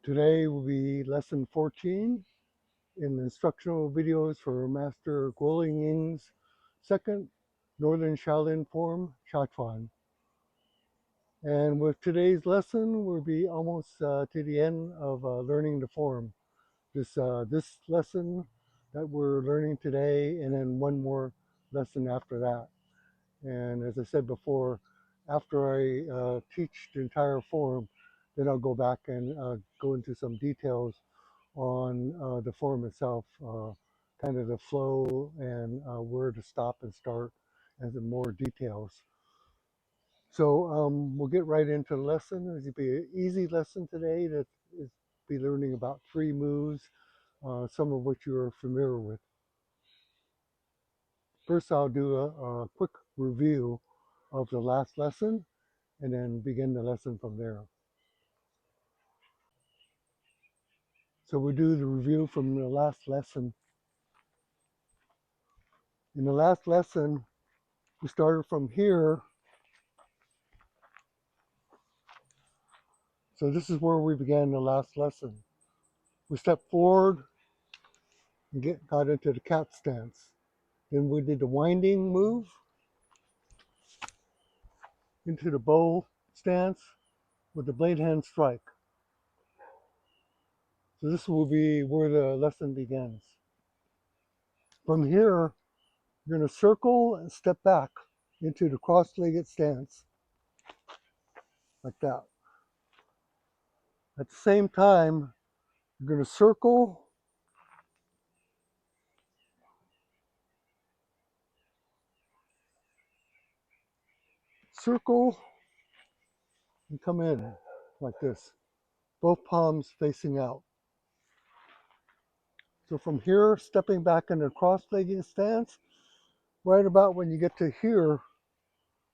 Today will be lesson 14 in the instructional videos for Master Kuo Lien Ying's second Northern Shaolin form, Chuan. And with today's lesson, we'll be almost to the end of learning the form. This lesson that we're learning today, and then one more lesson after that. And as I said before, after I teach the entire form, then I'll go back and go into some details on the form itself, kind of the flow and where to stop and start, and some more details. So we'll get right into the lesson. It'll be an easy lesson today that is be learning about 3 moves, some of which you're familiar with. First, I'll do a quick review of the last lesson and then begin the lesson from there. So we'll do the review from the last lesson. In the last lesson, we started from here. So this is where we began the last lesson. We stepped forward and got into the cat stance. Then we did the winding move into the bow stance with the blade hand strike. So this will be where the lesson begins. From here, you're going to circle and step back into the cross-legged stance, like that. At the same time, you're going to circle, and come in like this. Both palms facing out. So from here, stepping back in a cross-legged stance, right about when you get to here,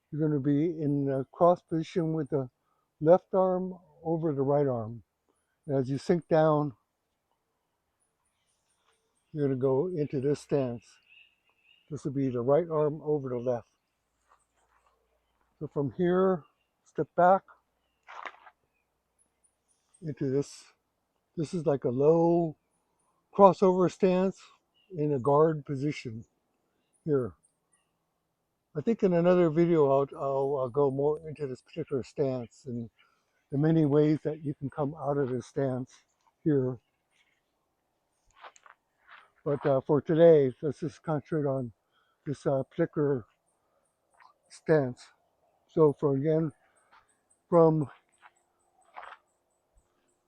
you're going to be in a cross position with the left arm over the right arm. And as you sink down, you're going to go into this stance. This will be the right arm over the left. So from here, step back into this. This is like a low crossover stance in a guard position here. I think in another video I'll go more into this particular stance and the many ways that you can come out of this stance here. But for today, let's just concentrate on this particular stance. So from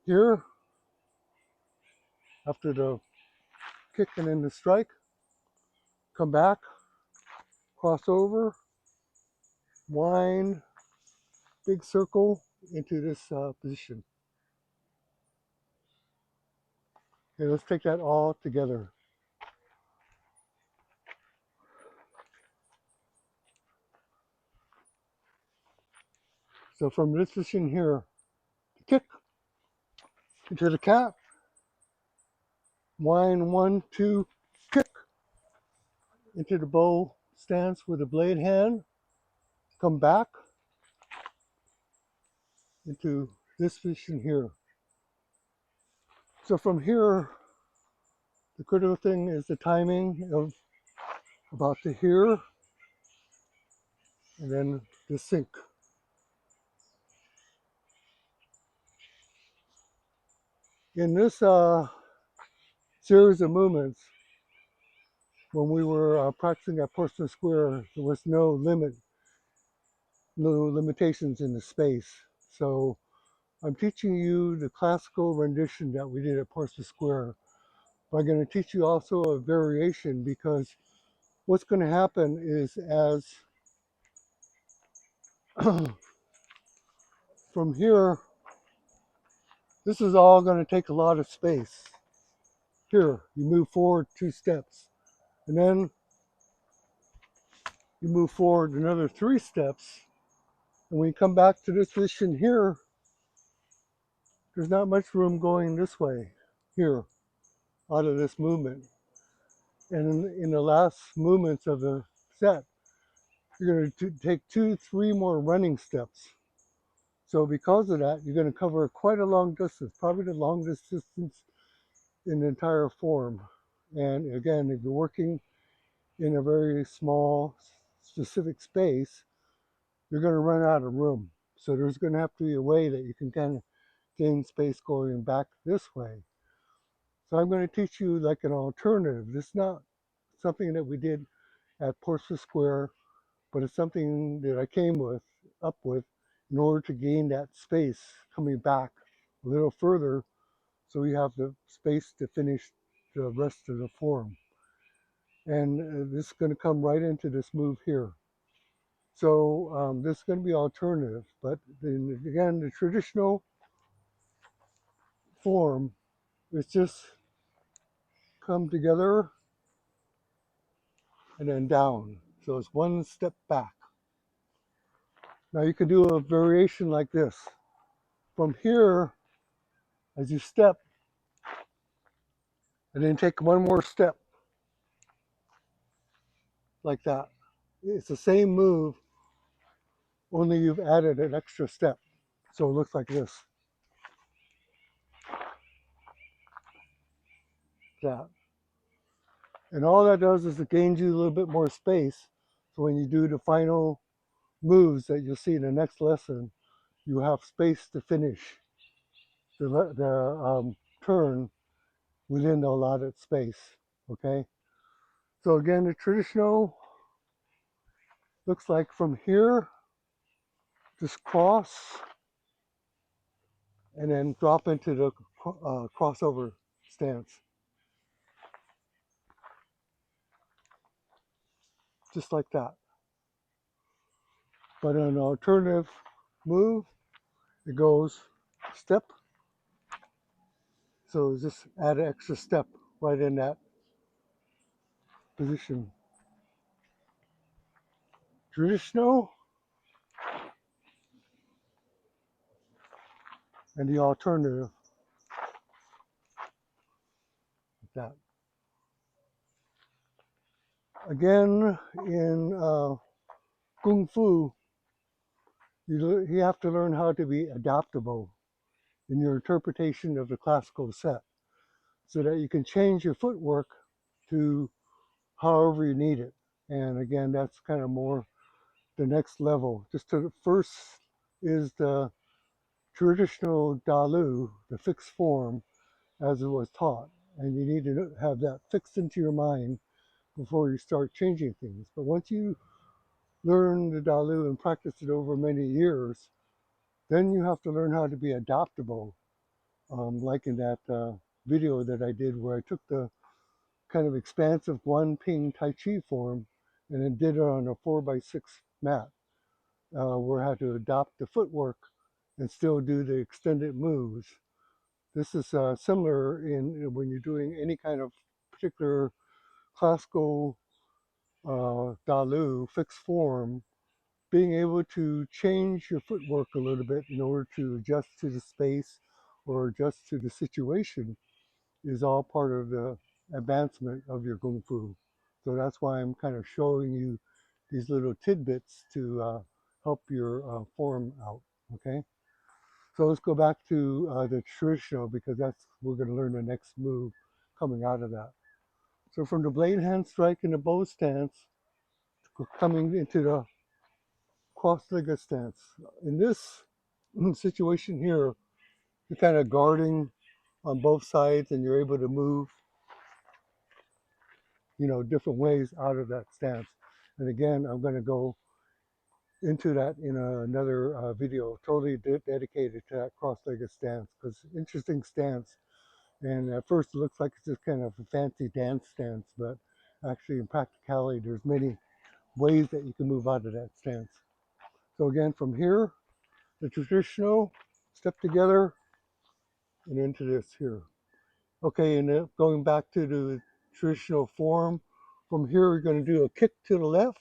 here, after the kick and then the strike, come back, cross over, wind, big circle into this position. Okay, let's take that all together. So from this position here, kick into the cat, wind 1, 2, kick into the bow stance with the blade hand, come back into this position here. So from here, the critical thing is the timing of about to here and then the sink. In this series of movements, when we were practicing at Portsmouth Square, there was no limitations in the space. So I'm teaching you the classical rendition that we did at Portsmouth Square. But I'm going to teach you also a variation, because what's going to happen is as from here, this is all going to take a lot of space. Here, you move forward 2 steps, and then you move forward another 3 steps. And when you come back to this position here, there's not much room going this way, here, out of this movement. And in the last movements of the set, you're going to take 2, 3 more running steps. So because of that, you're going to cover quite a long distance, probably the longest distance in the entire form. And again, if you're working in a very small, specific space, you're going to run out of room. So there's going to have to be a way that you can kind of gain space going back this way. So I'm going to teach you like an alternative. This is not something that we did at Portsmouth Square, but it's something that I came up with in order to gain that space coming back a little further so we have the space to finish the rest of the form. And this is going to come right into this move here. So this is going to be alternative, but then again, the traditional form is just come together and then down. So it's one step back. Now you could do a variation like this. From here, as you step, and then take one more step like that. It's the same move, only you've added an extra step. So it looks like this. That. And all that does is it gains you a little bit more space. So when you do the final moves that you'll see in the next lesson, you have space to finish the turn within the allotted space. Okay. So again, the traditional looks like from here, just cross and then drop into the crossover stance. Just like that. But an alternative move, it goes step. So just add an extra step right in that position. Traditional and the alternative. Like that. Again, in Kung Fu, you have to learn how to be adaptable in your interpretation of the classical set so that you can change your footwork to however you need it. And again, that's kind of more the next level. Just to the first is the traditional Dalu, the fixed form as it was taught. And you need to have that fixed into your mind before you start changing things. But once you learn the Dalu and practice it over many years, then you have to learn how to be adaptable. Like in that video that I did where I took the kind of expansive Guan Ping Tai Chi form and then did it on a 4x6 mat where I had to adopt the footwork and still do the extended moves. This is similar in when you're doing any kind of particular classical Dalu fixed form, being able to change your footwork a little bit in order to adjust to the space or adjust to the situation is all part of the advancement of your Kung Fu. So that's why I'm kind of showing you these little tidbits to help your form out, okay? So let's go back to the traditional because we're going to learn the next move coming out of that. So from the blade hand strike and the bow stance, coming into the cross-legged stance. In this situation here, you're kind of guarding on both sides and you're able to move, different ways out of that stance. And again, I'm going to go into that in another video, totally dedicated to that cross-legged stance because interesting stance. And at first it looks like it's just kind of a fancy dance stance, but actually in practicality, there's many ways that you can move out of that stance. So again, from here, the traditional step together and into this here. Okay, and going back to the traditional form, from here we're going to do a kick to the left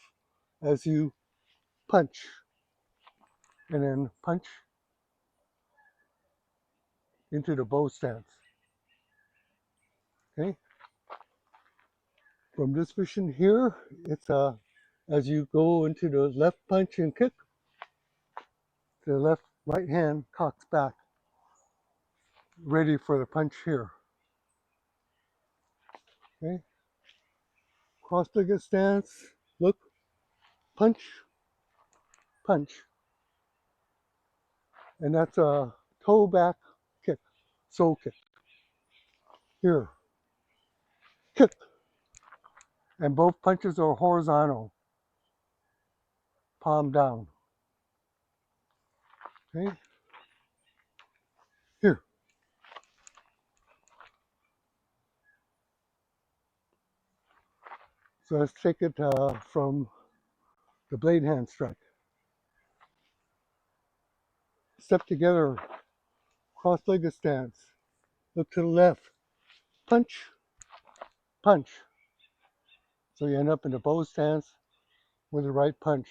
as you punch, and then punch into the bow stance. Okay, from this position here, it's as you go into the left punch and kick, to the left Right hand cocks back, ready for the punch here. Okay, cross-legged stance, look, punch, punch. And that's a toe back kick, sole kick. Here, kick. And both punches are horizontal, palm down. Okay, here. So let's take it from the blade hand strike. Step together, cross-legged stance. Look to the left, punch, punch. So you end up in a bow stance with the right punch.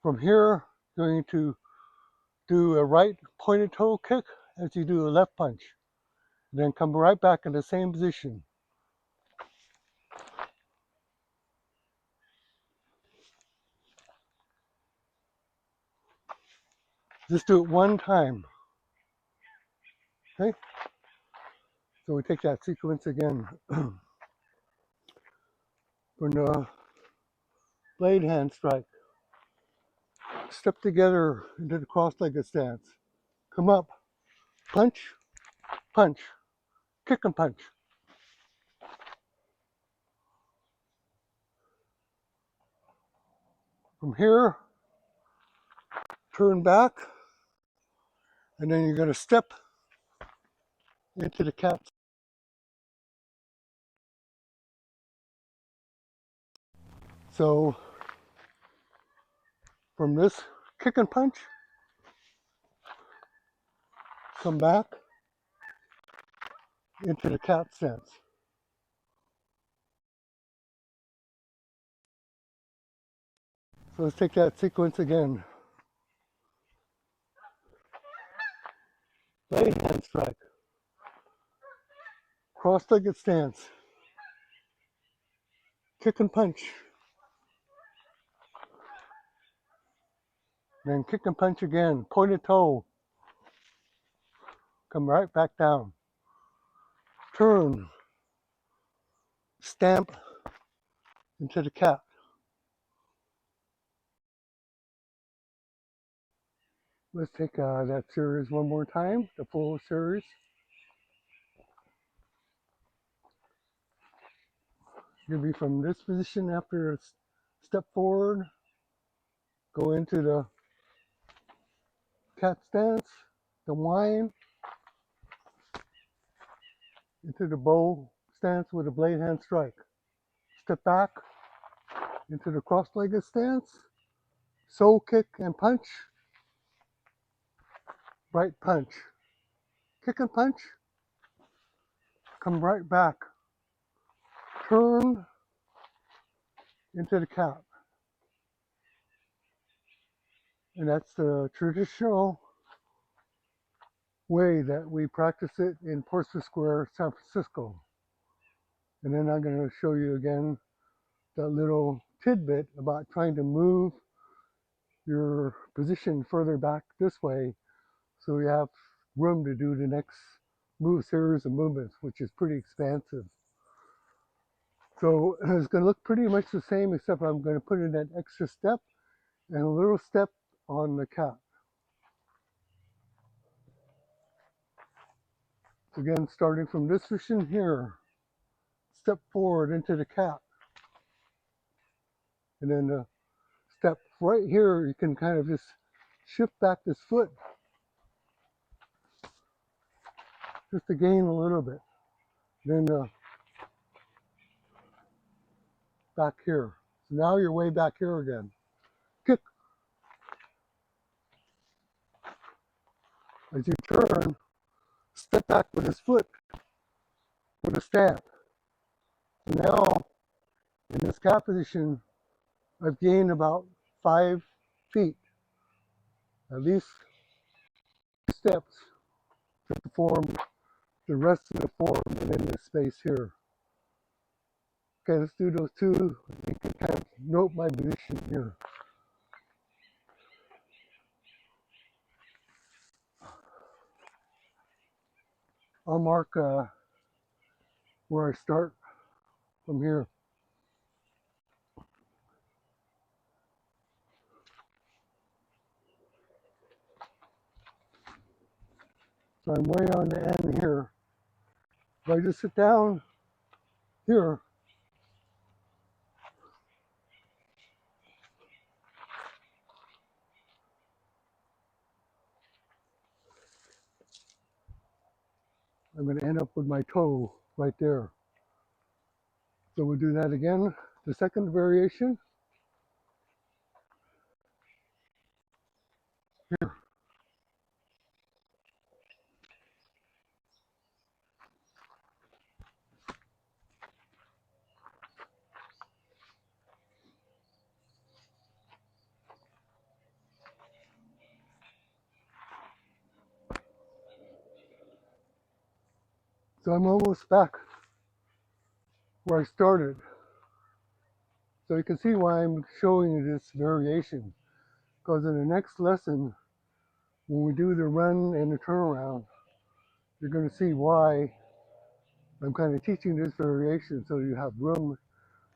From here, you're going to do a right pointed toe kick as you do a left punch. Then come right back in the same position. Just do it one time. Okay? So we take that sequence again. From the blade hand strike. Step together into the cross-legged stance. Come up, punch, punch, kick and punch. From here, turn back, and then you're going to step into the cat. So from this kick and punch, come back into the cat stance. So let's take that sequence again. Blade hand strike, cross-legged stance, kick and punch, then kick and punch again, pointed toe, come right back down, turn, stamp into the cat. Let's take that series one more time, the full series. You'll be from this position after a step forward, go into the cat stance, the wind, into the bow stance with a blade hand strike. Step back into the cross-legged stance, sole kick and punch, right punch, kick and punch, come right back, turn into the cap. And that's the traditional way that we practice it in Portsmouth Square, San Francisco. And then I'm going to show you again that little tidbit about trying to move your position further back this way so you have room to do the next series of movements, which is pretty expansive. So it's going to look pretty much the same, except I'm going to put in that extra step and a little step on the cap. Again, starting from this position here, step forward into the cap. And then the step right here, you can kind of just shift back this foot just to gain a little bit. Then back here. So now you're way back here again. Kick. As you turn, step back with his foot with a stamp. So now, in this cap position, I've gained about 5 feet, at least steps to perform the rest of the form within this space here. Okay, let's do those two. You can kind of note my position here. I'll mark where I start from here. So I'm way on the end here. If I just sit down here, I'm going to end up with my toe right there. So we'll do that again. The second variation. Here. So I'm almost back where I started. So you can see why I'm showing you this variation. Because in the next lesson, when we do the run and the turnaround, you're going to see why I'm kind of teaching this variation so you have room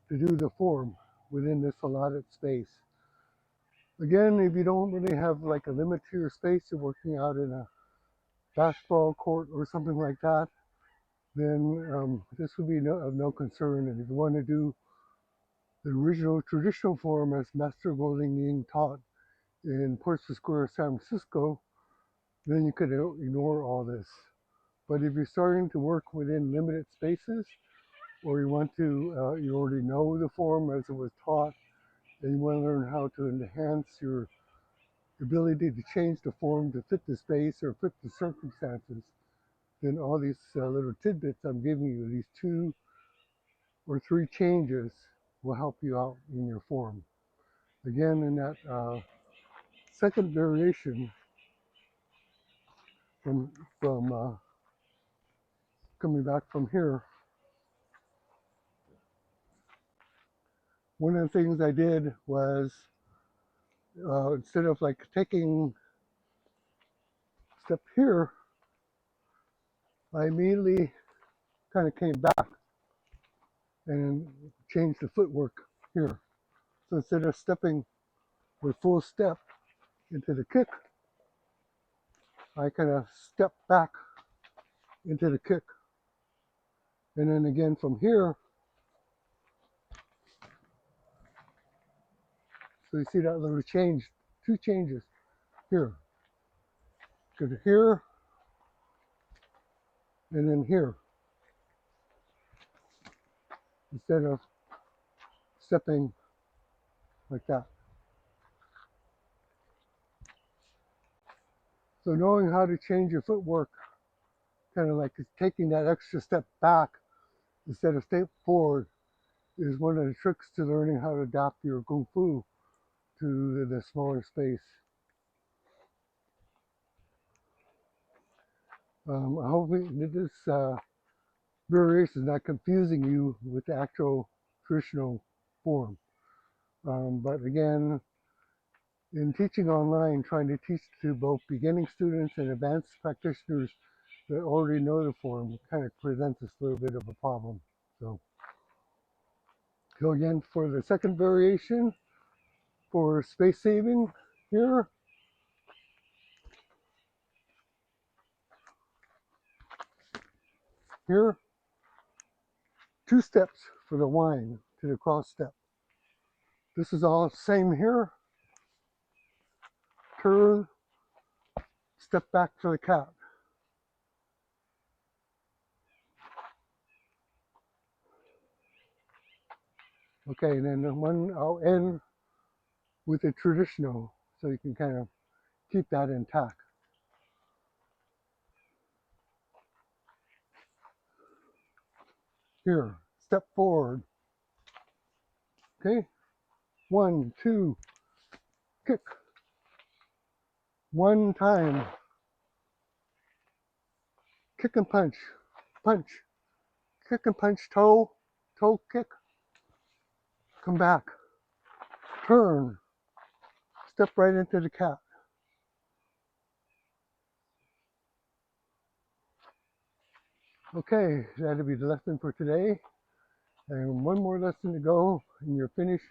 to do the form within this allotted space. Again, if you don't really have like a limit to your space, you're working out in a basketball court or something like that, then this would be of no concern. And if you want to do the original traditional form as Master Kuo Lien Ying taught in Portsmouth Square, San Francisco, then you could ignore all this. But if you're starting to work within limited spaces, or you want to, you already know the form as it was taught, and you want to learn how to enhance your ability to change the form to fit the space or fit the circumstances, then all these little tidbits I'm giving you, these 2 or 3 changes, will help you out in your form. Again, in that second variation from coming back from here, one of the things I did was instead of like taking step here, I immediately kind of came back and changed the footwork here. So instead of stepping with full step into the kick, I kind of step back into the kick. And then again from here, so you see that little change, 2 changes here. Go to here, and then here, instead of stepping like that. So knowing how to change your footwork, kind of like taking that extra step back instead of step forward, is one of the tricks to learning how to adapt your Kung Fu to the smaller space. I hope that this variation is not confusing you with the actual traditional form. But again, in teaching online, trying to teach to both beginning students and advanced practitioners that already know the form kind of presents us a little bit of a problem. So go again for the second variation for space saving here. Here, 2 steps for the wind to the cross step. This is all the same here. Turn, step back to the cat. Okay, and then the one I'll end with a traditional, so you can kind of keep that intact. Here, step forward. Okay, 1, 2, kick. 1 time, kick and punch, punch, kick and punch, toe, toe kick, come back, turn, step right into the cat. Okay, that'll be the lesson for today. And one more lesson to go, and you're finished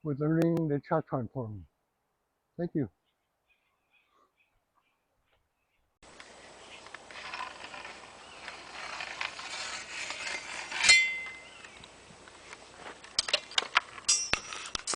with learning the Chuan form. Thank you.